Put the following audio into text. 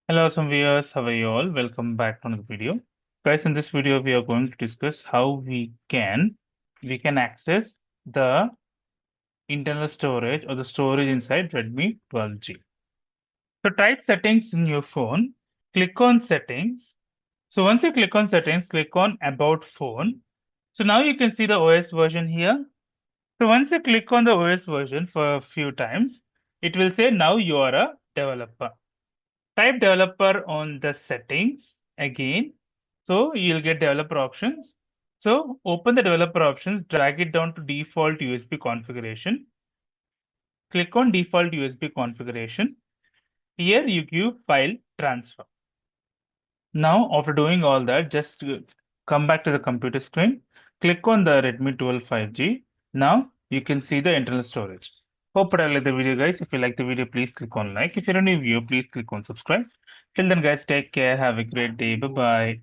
Hello, some viewers. How are you all? Welcome back to another video. Guys, in this video, we are going to discuss how we can access the internal storage or the storage inside Redmi 12G. So type settings in your phone, click on settings. So once you click on settings, click on about phone. So now you can see the OS version here. So once you click on the OS version for a few times, it will say now you are a developer. Type developer on the settings again. So you'll get developer options. So open the developer options, drag it down to default USB configuration. Click on default USB configuration. Here you give file transfer. Now after doing all that, just come back to the computer screen. Click on the Redmi 12 5G. Now you can see the internal storage. Hope you like the video, guys. If you like the video, please click on like. If you're a new viewer, please click on subscribe. Till then, guys, take care. Have a great day. Bye bye.